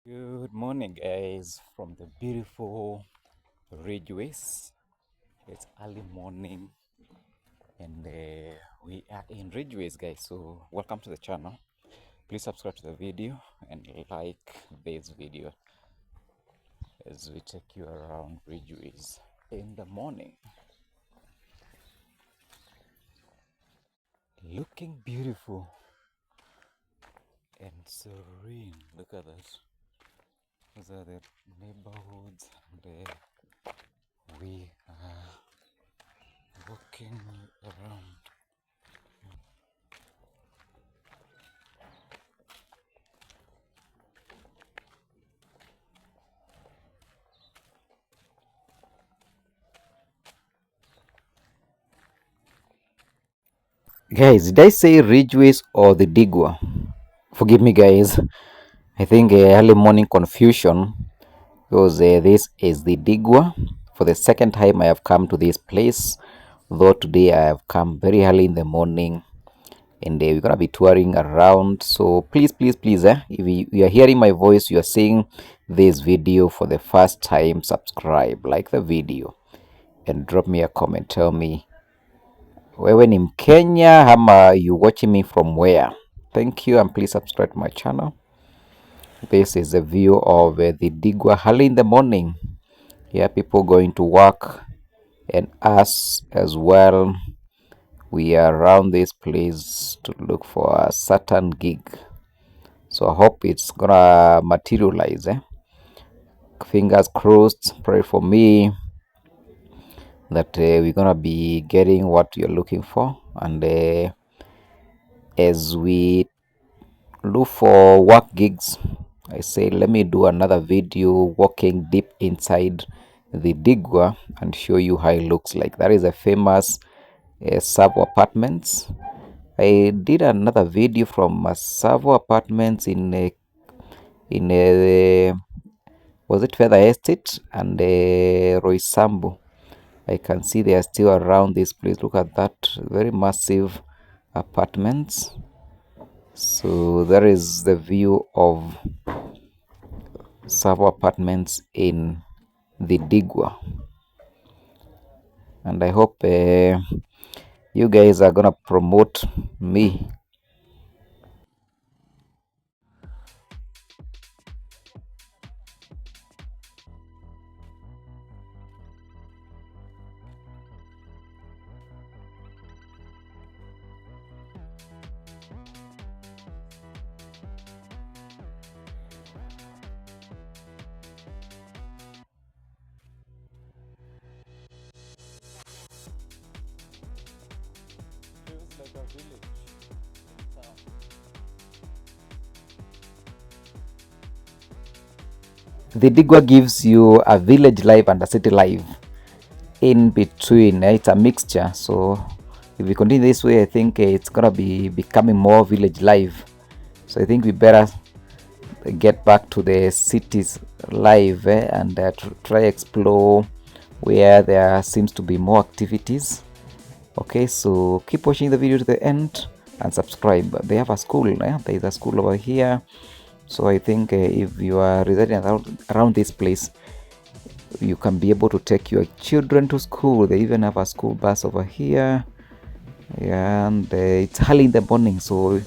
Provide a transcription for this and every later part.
Good morning, guys, from the beautiful Ridgeways. It's early morning, and we are in Ridgeways, guys. So, welcome to the channel. Please subscribe to the video and like this video as we take you around Ridgeways in the morning. Looking beautiful and serene. Look at that. Those are the neighborhoods, and we are walking around. Guys, did I say Ridgeways or the Digwa? Forgive me, guys. I think early morning confusion because this is the Digwa. For the second time, I have come to this place. Though today I have come very early in the morning, and we're gonna be touring around. So please, if you are hearing my voice, you are seeing this video for the first time, subscribe, like the video, and drop me a comment. Tell me wewe ni Mkenya ama you watching me from where? Thank you, and please subscribe to my channel. This is a view of the Digwa early in the morning. Yeah, people going to work and us as well. We are around this place to look for a certain gig. So I hope it's gonna materialize. Fingers crossed. Pray for me that we're gonna be getting what you're looking for. And as we look for work gigs, I say let me do another video walking deep inside the Digwa and show you how it looks like. That is a famous Savo apartments. I did another video from Savo apartments in was it Feather Estate and Roysambu. I can see they are still around this place. Look at that, very massive apartments. So there is the view of Savo apartments in the Digwa, and I hope you guys are gonna promote me. Feels like a village. The Digwa gives you a village life and a city life in between. It's a mixture. So if we continue this way, I think it's gonna be becoming more village life. So I think we better get back to the cities life and try explore where there seems to be more activities. Okay, so keep watching the video to the end and subscribe. They have a school. There is a school over here. So I think if you are residing around this place, you can be able to take your children to school. They even have a school bus over here. Yeah, and it's early in the morning, so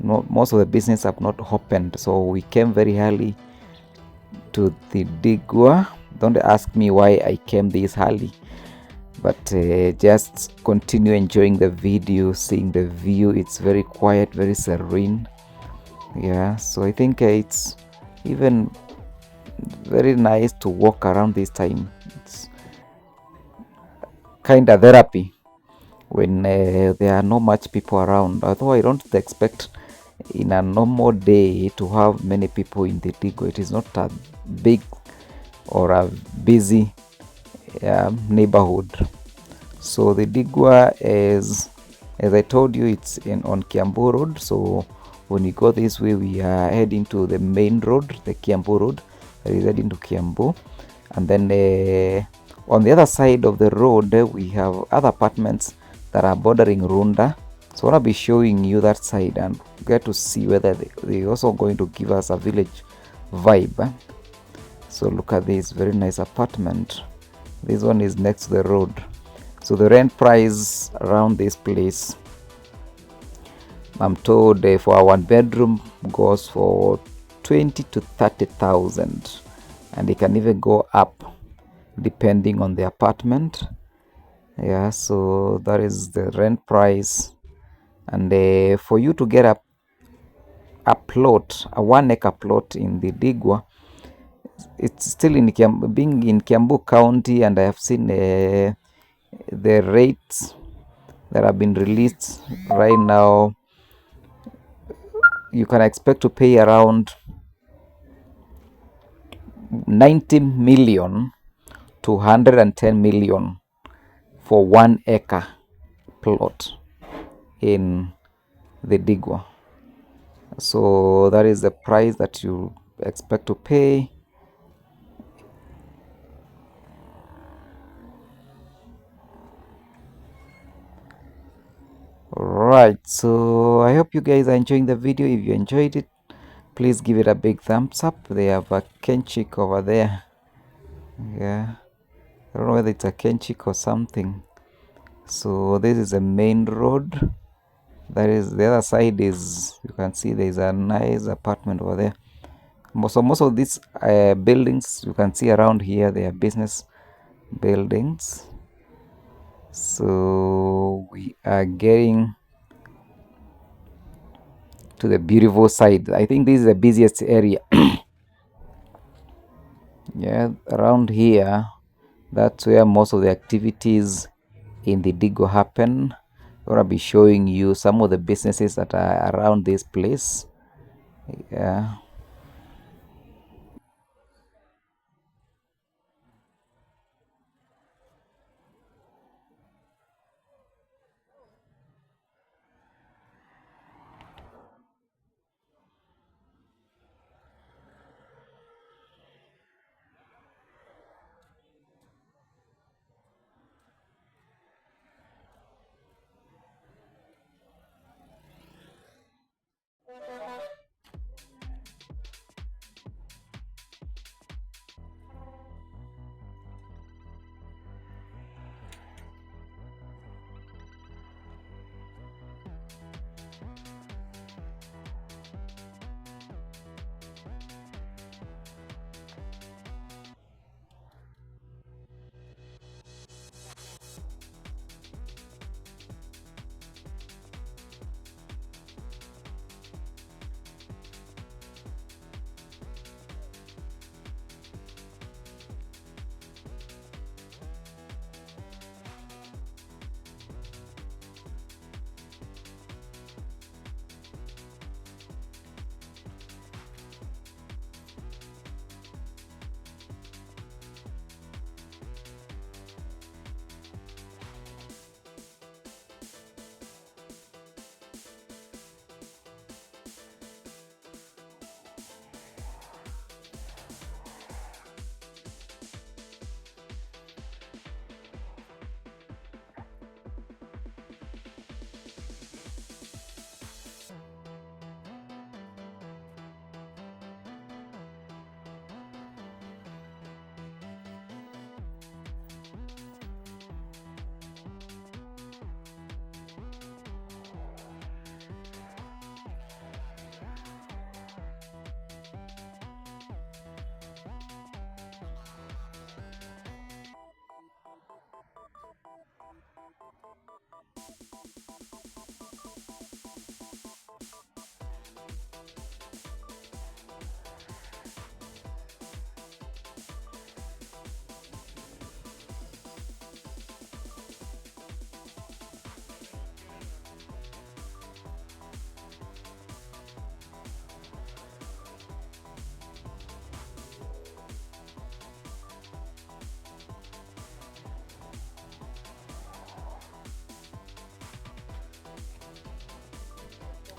most of the business have not opened. So we came very early to the Digwa. Don't ask me why I came this early, but just continue enjoying the video, seeing the view. It's very quiet, very serene. Yeah, so I think it's even very nice to walk around this time. It's kind of therapy when there are not much people around. Although I don't expect in a normal day to have many people in the Digwa. It is not a big or a busy neighborhood. So the Digwa is, as I told you, it's on Kiambu Road. So when you go this way, we are heading to the main road, the Kiambu Road, that is heading to Kiambu. And then on the other side of the road, we have other apartments that are bordering Runda. So I'll be showing you that side and get to see whether they also going to give us a village vibe. So look at this very nice apartment. This one is next to the road. So the rent price around this place, I'm told, for a one bedroom goes for 20 to 30,000, and it can even go up depending on the apartment. Yeah, so that is the rent price. And for you to get a plot, a 1 acre plot in the Thidingua, it's still in being in Kiambu County, and I have seen the rates that have been released right now. You can expect to pay around 90 million to 110 million for 1 acre plot in the Thidingua. So that is the price that you expect to pay. Right, so I hope you guys are enjoying the video. If you enjoyed it, please give it a big thumbs up. They have a kenchik over there. Yeah, I don't know whether it's a kenchik or something. So this is a main road. That is the other side. Is you can see there is a nice apartment over there. Most of these buildings you can see around here, they are business buildings. So we are getting to the beautiful side. I think this is the busiest area. Yeah, around here, that's where most of the activities in the Thidingua happen. I'm gonna be showing you some of the businesses that are around this place. Yeah.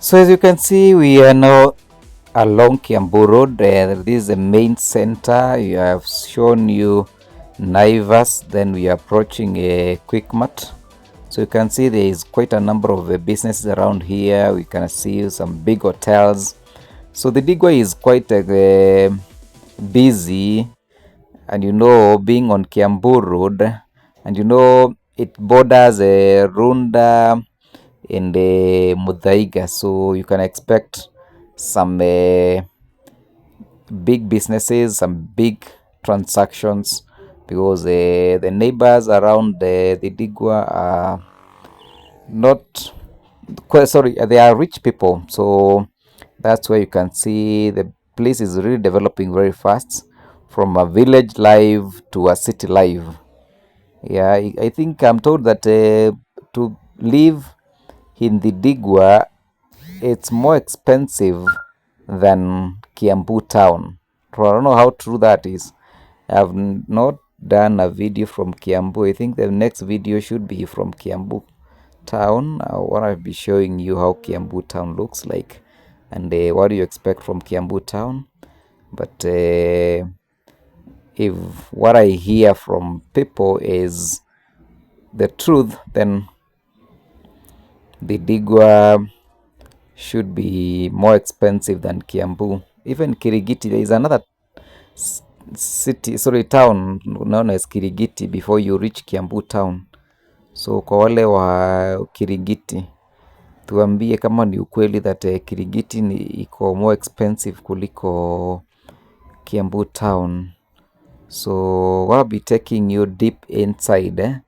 So as you can see, we are now along Kiambu Road. This is the main center. I have shown you Naivas, then we are approaching a Quickmart. So you can see there is quite a number of businesses around here. We can see some big hotels. So the Digwa is quite busy, and being on Kiambu Road, and it borders Runda and Muthaiga, so you can expect some big businesses, some big transactions, because the neighbors around the Digwa are not sorry, they are rich people, so that's where you can see the place is really developing very fast, from a village life to a city life. Yeah, I think I'm told that to live in the Digwa, it's more expensive than Kiambu town. So I don't know how true that is. I've not done a video from Kiambu. I think the next video should be from Kiambu town. I want to be showing you how Kiambu town looks like, and what do you expect from Kiambu town. But if what I hear from people is the truth, then the Digwa should be more expensive than Kiambu. Even Kirigiti, there is another city, sorry, town known as Kirigiti before you reach Kiambu town. So kwa wale wa Kirigiti, tuambie kama ni ukweli that Kirigiti iko more expensive kuliko Kiambu town. So I'll be taking you deep inside.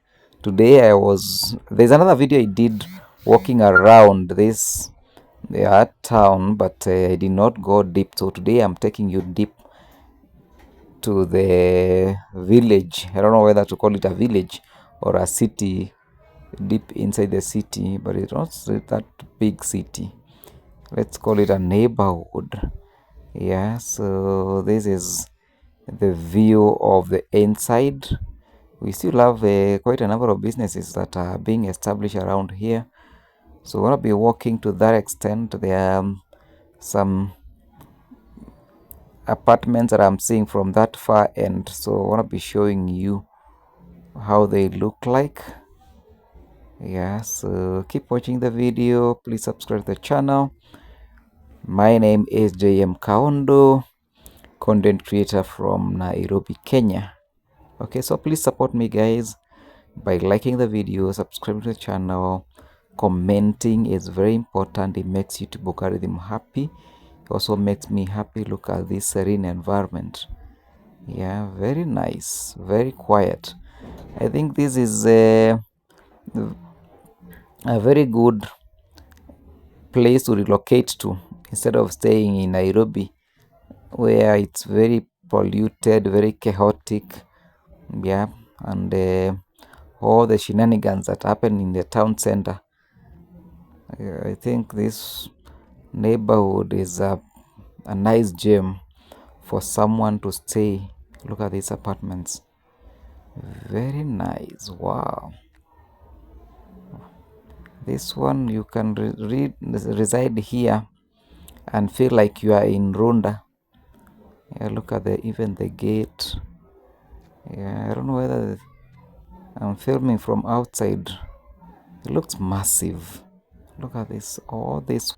Today there's another video I did walking around this town, but I did not go deep. So today I'm taking you deep to the village. I don't know whether to call it a village or a city, deep inside the city, but it's not that big city. Let's call it a neighborhood. Yeah, so this is the view of the inside. We still have quite a number of businesses that are being established around here. So we'll be walking to that extent. There are some apartments that I'm seeing from that far end. So I want to be showing you how they look like. Yeah, so keep watching the video. Please subscribe to the channel. My name is JM Kaondo, content creator from Nairobi, Kenya. Okay, so please support me, guys, by liking the video, subscribing to the channel. Commenting is very important. It makes YouTube algorithm happy. It also makes me happy. Look at this serene environment. Yeah, very nice, very quiet. I think this is a very good place to relocate to instead of staying in Nairobi, where it's very polluted, very chaotic. Yeah, and all the shenanigans that happen in the town center. I think this neighborhood is a nice gem for someone to stay. Look at these apartments. Very nice. Wow. This one you can reside here and feel like you are in Runda. Yeah, look at even the gate. Yeah, I don't know whether I'm filming from outside. It looks massive. Look at this. All this.